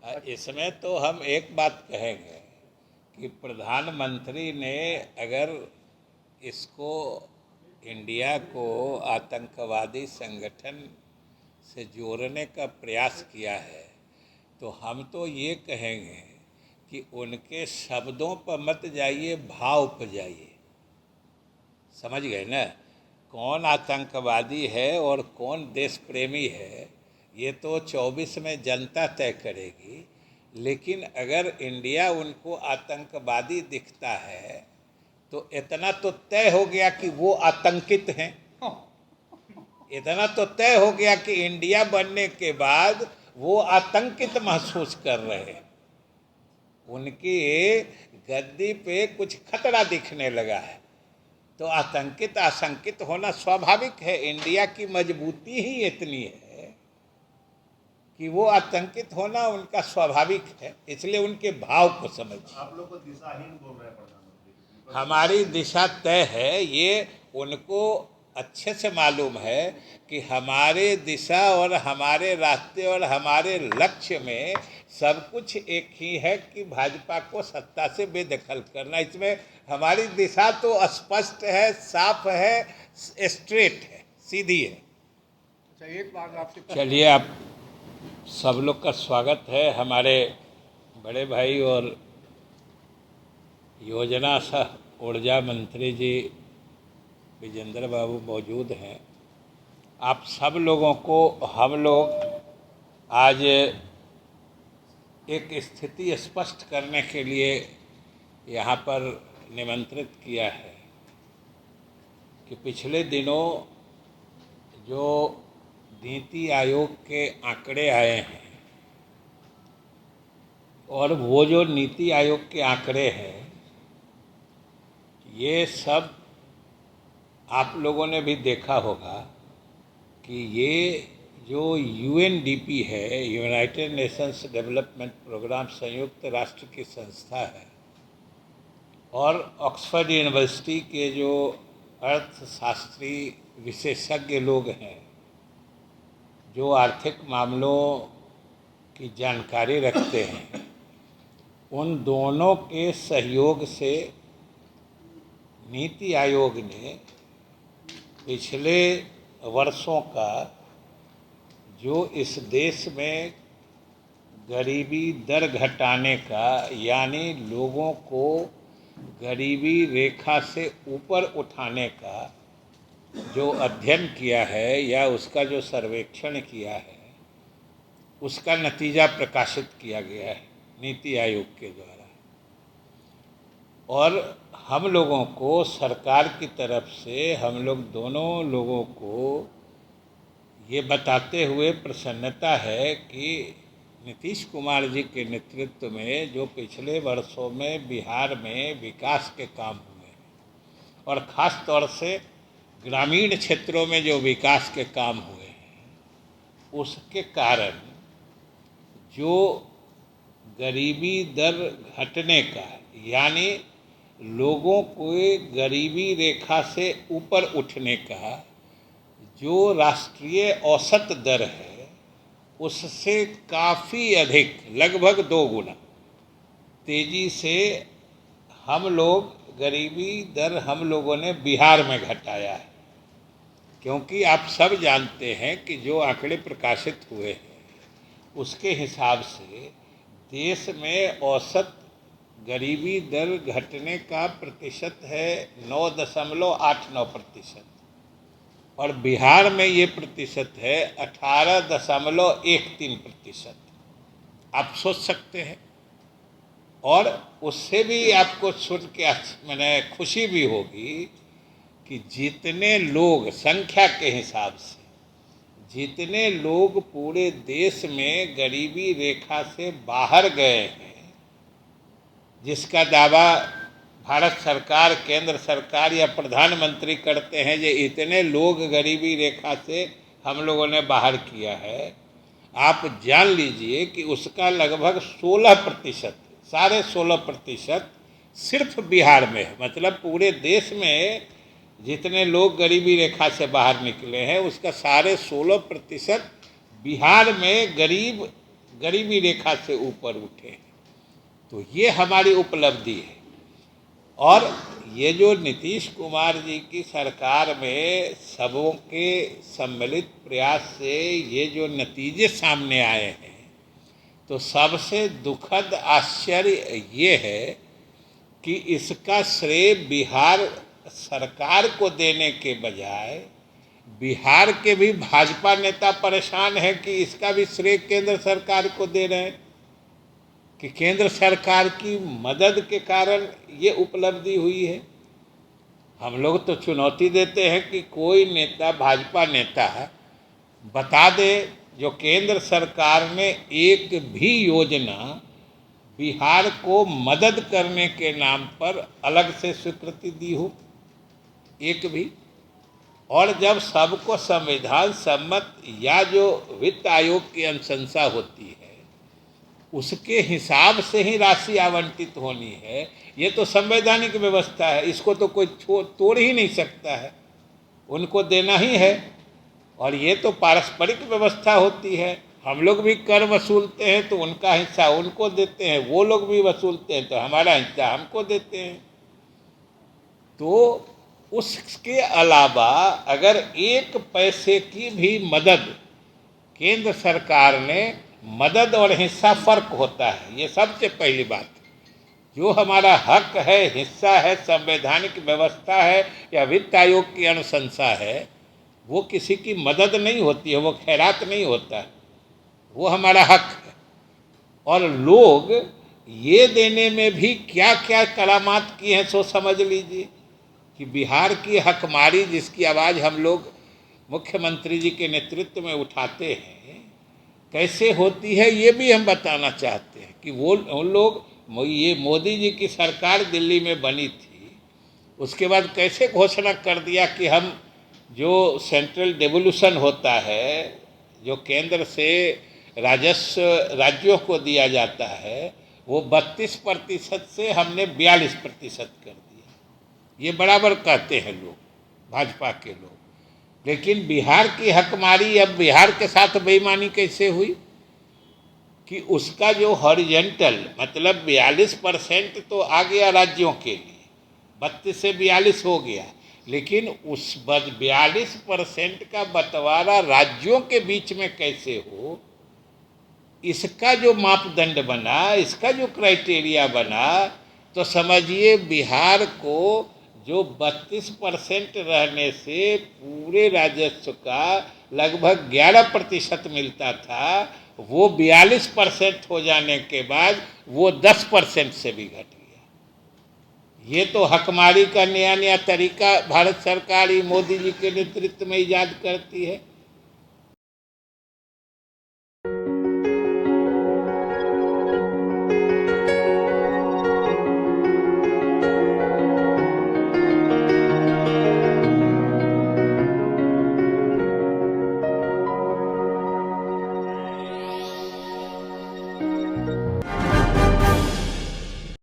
इसमें तो हम एक बात कहेंगे कि प्रधानमंत्री ने अगर इसको इंडिया को आतंकवादी संगठन से जोड़ने का प्रयास किया है तो हम तो ये कहेंगे कि उनके शब्दों पर मत जाइए, भाव पर जाइए। समझ गए ना? कौन आतंकवादी है और कौन देश प्रेमी है ये तो 24 में जनता तय करेगी। लेकिन अगर इंडिया उनको आतंकवादी दिखता है तो इतना तो तय हो गया कि वो आतंकित हैं। इतना तो तय हो गया कि इंडिया बनने के बाद वो आतंकित महसूस कर रहे हैं। उनकी गद्दी पे कुछ खतरा दिखने लगा है तो आतंकित आशंकित होना स्वाभाविक है। इंडिया की मजबूती ही इतनी है कि वो आतंकित होना उनका स्वाभाविक है। इसलिए उनके भाव को समझिए। आप लोग को दिशाहीन बोल रहे हैं प्रधानमंत्री। हमारी दिशा तय है, ये उनको अच्छे से मालूम है कि हमारे दिशा और हमारे रास्ते और हमारे लक्ष्य में सब कुछ एक ही है कि भाजपा को सत्ता से बेदखल करना। इसमें हमारी दिशा तो स्पष्ट है, साफ है, स्ट्रेट है, सीधी है। अच्छा, एक बात आपसे चलिए, आप सब लोग का स्वागत है। हमारे बड़े भाई और योजना सह ऊर्जा मंत्री जी विजेंद्र बाबू मौजूद हैं। आप सब लोगों को हम लोग आज एक स्थिति स्पष्ट करने के लिए यहाँ पर निमंत्रित किया है कि पिछले दिनों जो नीति आयोग के आंकड़े आए हैं और वो जो नीति आयोग के आंकड़े हैं ये सब आप लोगों ने भी देखा होगा कि ये जो यूएनडीपी है, यूनाइटेड नेशंस डेवलपमेंट प्रोग्राम, संयुक्त राष्ट्र की संस्था है, और ऑक्सफोर्ड यूनिवर्सिटी के जो अर्थशास्त्री विशेषज्ञ लोग हैं जो आर्थिक मामलों की जानकारी रखते हैं, उन दोनों के सहयोग से नीति आयोग ने पिछले वर्षों का जो इस देश में गरीबी दर घटाने का, यानी लोगों को गरीबी रेखा से ऊपर उठाने का जो अध्ययन किया है या उसका जो सर्वेक्षण किया है, उसका नतीजा प्रकाशित किया गया है नीति आयोग के द्वारा। और हम लोगों को सरकार की तरफ से, हम लोग दोनों लोगों को ये बताते हुए प्रसन्नता है कि नीतीश कुमार जी के नेतृत्व में जो पिछले वर्षों में बिहार में विकास के काम हुए हैं और ख़ास तौर से ग्रामीण क्षेत्रों में जो विकास के काम हुए हैं, उसके कारण जो गरीबी दर घटने का, यानी लोगों को गरीबी रेखा से ऊपर उठने का जो राष्ट्रीय औसत दर है उससे काफ़ी अधिक, लगभग 2 गुना तेज़ी से हम लोग गरीबी दर हम लोगों ने बिहार में घटाया है। क्योंकि आप सब जानते हैं कि जो आंकड़े प्रकाशित हुए हैं उसके हिसाब से देश में औसत गरीबी दर घटने का प्रतिशत है 9.89% और बिहार में ये प्रतिशत है 18.13%। आप सोच सकते हैं। और उससे भी आपको सुन के मैंने खुशी भी होगी कि जितने लोग, संख्या के हिसाब से जितने लोग पूरे देश में गरीबी रेखा से बाहर गए हैं, जिसका दावा भारत सरकार, केंद्र सरकार या प्रधानमंत्री करते हैं, जो इतने लोग गरीबी रेखा से हम लोगों ने बाहर किया है, आप जान लीजिए कि उसका लगभग 16%, 16.5% सिर्फ बिहार में है। मतलब पूरे देश में जितने लोग गरीबी रेखा से बाहर निकले हैं उसका 16.5% बिहार में गरीबी रेखा से ऊपर उठे हैं। तो ये हमारी उपलब्धि है। और ये जो नीतीश कुमार जी की सरकार में सबों के सम्मिलित प्रयास से ये जो नतीजे सामने आए हैं, तो सबसे दुखद आश्चर्य ये है कि इसका श्रेय बिहार सरकार को देने के बजाय बिहार के भी भाजपा नेता परेशान हैं कि इसका भी श्रेय केंद्र सरकार को दे रहे हैं कि केंद्र सरकार की मदद के कारण ये उपलब्धि हुई है। हम लोग तो चुनौती देते हैं कि कोई नेता, भाजपा नेता बता दे जो केंद्र सरकार ने एक भी योजना बिहार को मदद करने के नाम पर अलग से स्वीकृति दी हो, एक भी। और जब सबको संविधान सम्मत या जो वित्त आयोग की अनुशंसा होती है उसके हिसाब से ही राशि आवंटित होनी है, ये तो संवैधानिक व्यवस्था है, इसको तो कोई तोड़ ही नहीं सकता है, उनको देना ही है। और ये तो पारस्परिक व्यवस्था होती है, हम लोग भी कर वसूलते हैं तो उनका हिस्सा उनको देते हैं, वो लोग भी वसूलते हैं तो हमारा हिस्सा हमको देते हैं। तो उसके अलावा अगर एक पैसे की भी मदद केंद्र सरकार ने, मदद और हिस्सा फर्क होता है, ये सबसे पहली बात। जो हमारा हक है, हिस्सा है, संवैधानिक व्यवस्था है या वित्त आयोग की अनुशंसा है, वो किसी की मदद नहीं होती है, वो खैरात नहीं होता है, वो हमारा हक है। और लोग ये देने में भी क्या क्या करामात की हैं सो समझ लीजिए कि बिहार की हकमारी जिसकी आवाज़ हम लोग मुख्यमंत्री जी के नेतृत्व में उठाते हैं कैसे होती है, ये भी हम बताना चाहते हैं कि वो उन लोग, ये मोदी जी की सरकार दिल्ली में बनी थी, उसके बाद कैसे घोषणा कर दिया कि हम जो सेंट्रल डेवोल्यूशन होता है, जो केंद्र से राजस्व राज्यों को दिया जाता है, वो 32% से हमने 42% कर दिया। ये बराबर कहते हैं लोग, भाजपा के लोग। लेकिन बिहार की हकमारी, अब बिहार के साथ बेईमानी कैसे हुई कि उसका जो हॉरिजेंटल मतलब 42% तो आ गया राज्यों के लिए, 32 से 42 हो गया, लेकिन उस 42% का बंटवारा राज्यों के बीच में कैसे हो, इसका जो मापदंड बना, इसका जो क्राइटेरिया बना, तो समझिए बिहार को जो 32% रहने से पूरे राजस्व का लगभग 11% मिलता था, वो 42% हो जाने के बाद वो 10% से भी घट गया। ये तो हकमारी का नया नया तरीका भारत सरकार ही मोदी जी के नेतृत्व में ईजाद करती है।